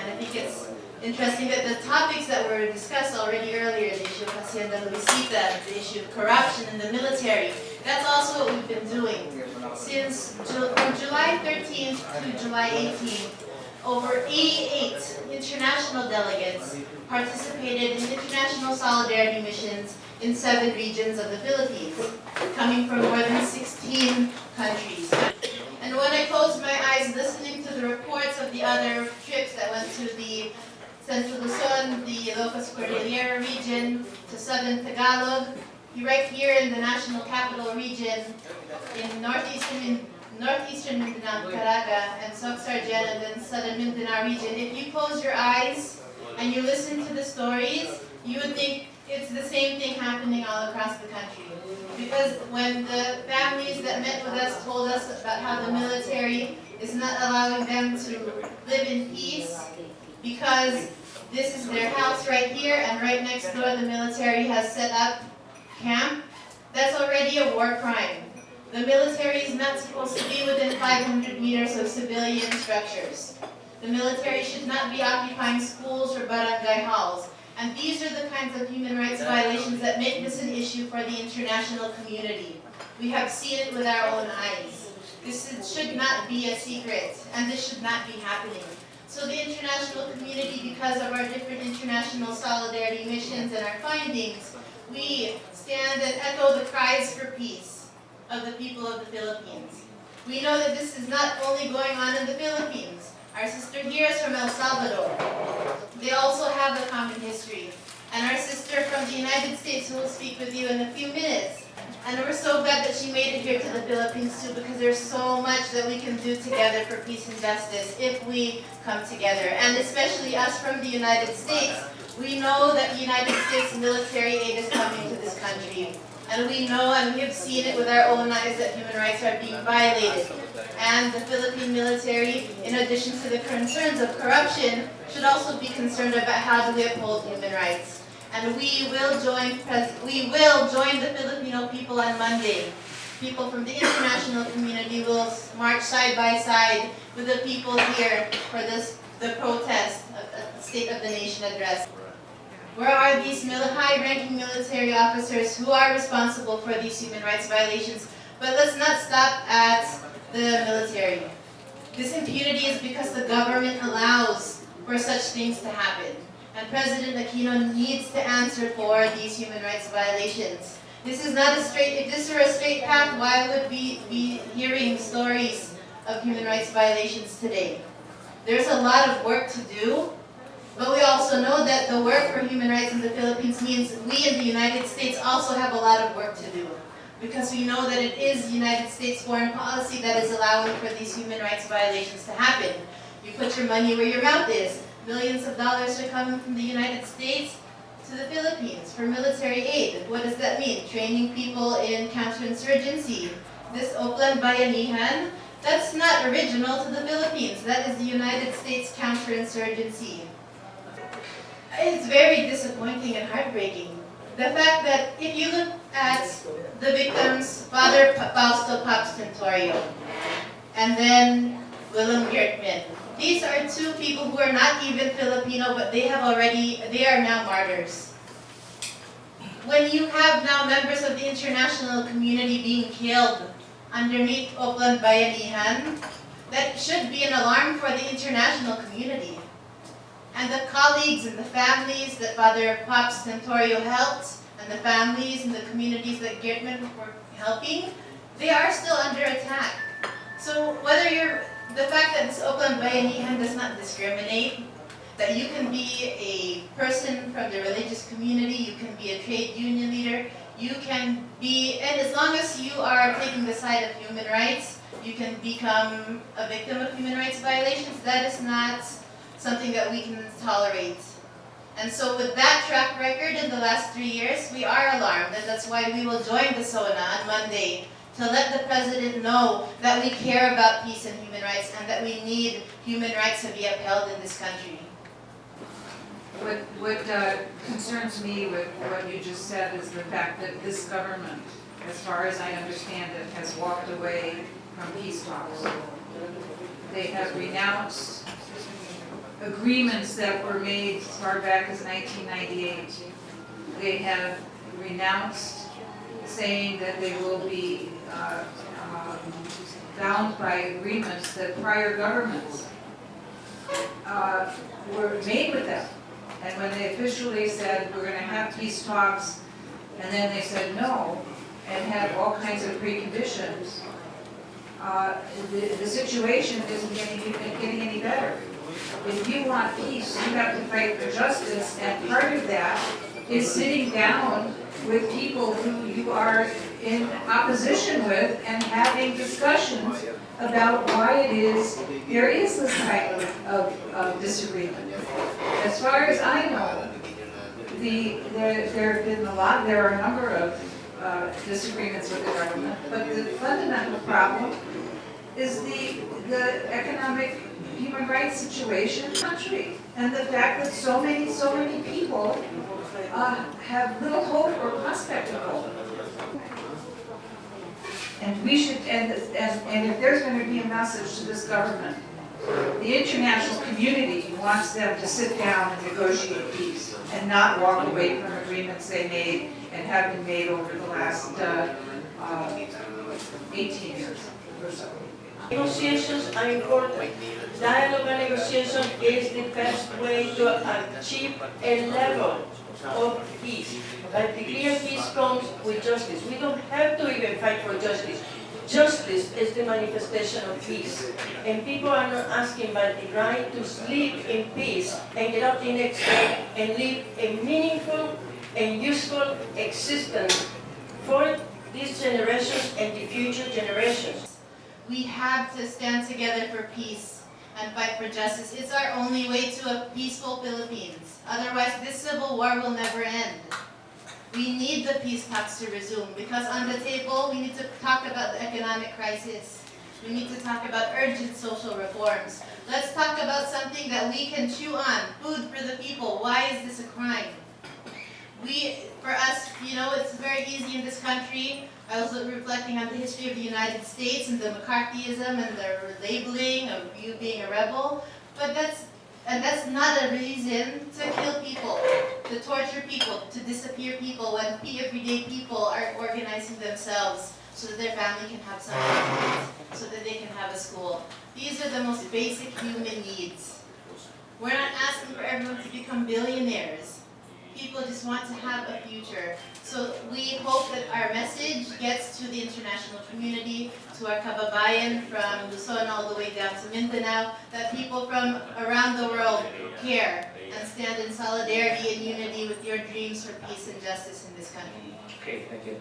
And I think it's interesting that the topics that were discussed already earlier, the issue of Hacienda Luisita, the issue of corruption in the military, that's also what we've been doing. From July 13th to July 18th, over 88 international delegates participated in international solidarity missions in 7 regions of the Philippines, coming from more than 16 countries. And when I closed my eyes listening to the reports of the other trips that went to the Central Luzon, the Ilocos Cordillera region, to Southern Tagalog, right here in the National Capital Region, in northeastern Mindanao, Caraga, and Soxargen, and then Southern Mindanao region, if you close your eyes and you listen to the stories, you would think it's the same thing happening all across the country. Because when the families that met with us told us about how the military is not allowing them to live in peace, because this is their house right here, and right next door the military has set up camp, that's already a war crime. The military is not supposed to be within 500 meters of civilian structures. The military should not be occupying schools or barangay halls. And these are the kinds of human rights violations that make this an issue for the international community. We have seen it with our own eyes. This should not be a secret, and this should not be happening. So the international community, because of our different international solidarity missions and our findings, we stand and echo the cries for peace of the people of the Philippines. We know that this is not only going on in the Philippines. Our sister here is from El Salvador. They also have a common history. And our sister from the United States, who will speak with you in a few minutes. And we're so glad that she made it here to the Philippines too, because there's so much that we can do together for peace and justice if we come together. And especially us from the United States, we know that the United States military aid is coming to this country. And we know and we have seen it with our own eyes that human rights are being violated. And the Philippine military, in addition to the concerns of corruption, should also be concerned about how do we uphold human rights. And we will join the Filipino people on Monday. People from the international community will march side by side with the people here for the protest of the State of the Nation address. Where are these high-ranking military officers who are responsible for these human rights violations? But let's not stop at the military. This impunity is because the government allows for such things to happen. And President Aquino needs to answer for these human rights violations. This is not a straight, if this were a straight path, why would we be hearing stories of human rights violations today? There's a lot of work to do. But we also know that the work for human rights in the Philippines means we in the United States also have a lot of work to do. Because we know that it is United States foreign policy that is allowing for these human rights violations to happen. You put your money where your mouth is. Millions of dollars are coming from the United States to the Philippines for military aid. What does that mean? Training people in counterinsurgency. This Oplan Bayanihan, that's not original to the Philippines. That is the United States counterinsurgency. It's very disappointing and heartbreaking. The fact that if you look at the victims, Father Fausto Pops Tentorio, and then Willem Geertman, these are two people who are not even Filipino, but they are now martyrs. When you have now members of the international community being killed underneath Oplan Bayanihan, that should be an alarm for the international community. And the colleagues and the families that Father Pops Tentorio helped, and the families and the communities that Geertman were helping, they are still under attack. So the fact that this Oplan Bayanihan does not discriminate, that you can be a person from the religious community, you can be a trade union leader, you can be, and as long as you are taking the side of human rights, you can become a victim of human rights violations. That is not something that we can tolerate. And so with that track record in the last 3 years, we are alarmed, and that's why we will join the SONA on Monday to let the President know that we care about peace and human rights and that we need human rights to be upheld in this country. What concerns me with what you just said is the fact that this government, as far as I understand it, has walked away from peace talks. They have renounced agreements that were made as far back as 1998. They have renounced, saying that they will be bound by agreements that prior governments were made with them. And when they officially said, we're going to have peace talks, and then they said no, and had all kinds of preconditions, the situation isn't getting any better. If you want peace, you have to fight for justice, and part of that is sitting down with people who you are in opposition with and having discussions about why it is there is this kind of disagreement. As far as I know, there have been there are a number of disagreements with the government, but the fundamental problem is the economic human rights situation in the country, and the fact that so many people have little hope or prospect of hope. And we should, and if there's going to be a message to this government, the international community wants them to sit down and negotiate peace and not walk away from agreements they made and have been made over the last 18 years or so. Negotiations are important. Dialogue and negotiation is the best way to achieve a level of peace. But the clear peace comes with justice. We don't have to even fight for justice. Justice is the manifestation of peace. And people are not asking about the right to sleep in peace and get up the next day and live a meaningful and useful existence for these generations and the future generations. We have to stand together for peace and fight for justice. It's our only way to a peaceful Philippines. Otherwise, this civil war will never end. We need the peace talks to resume, because on the table, we need to talk about the economic crisis. We need to talk about urgent social reforms. Let's talk about something that we can chew on, food for the people. Why is this a crime? For us, it's very easy in this country. I was reflecting on the history of the United States and the McCarthyism and the labeling of you being a rebel. But that's not a reason to kill people, to torture people, to disappear people when everyday people are organizing themselves so that their family can have something to eat, so that they can have a school. These are the most basic human needs. We're not asking for everyone to become billionaires. People just want to have a future. So we hope that our message gets to the international community, to our kababayan from Luzon all the way down to Mindanao, that people from around the world care and stand in solidarity and unity with your dreams for peace and justice in this country. Okay, thank you.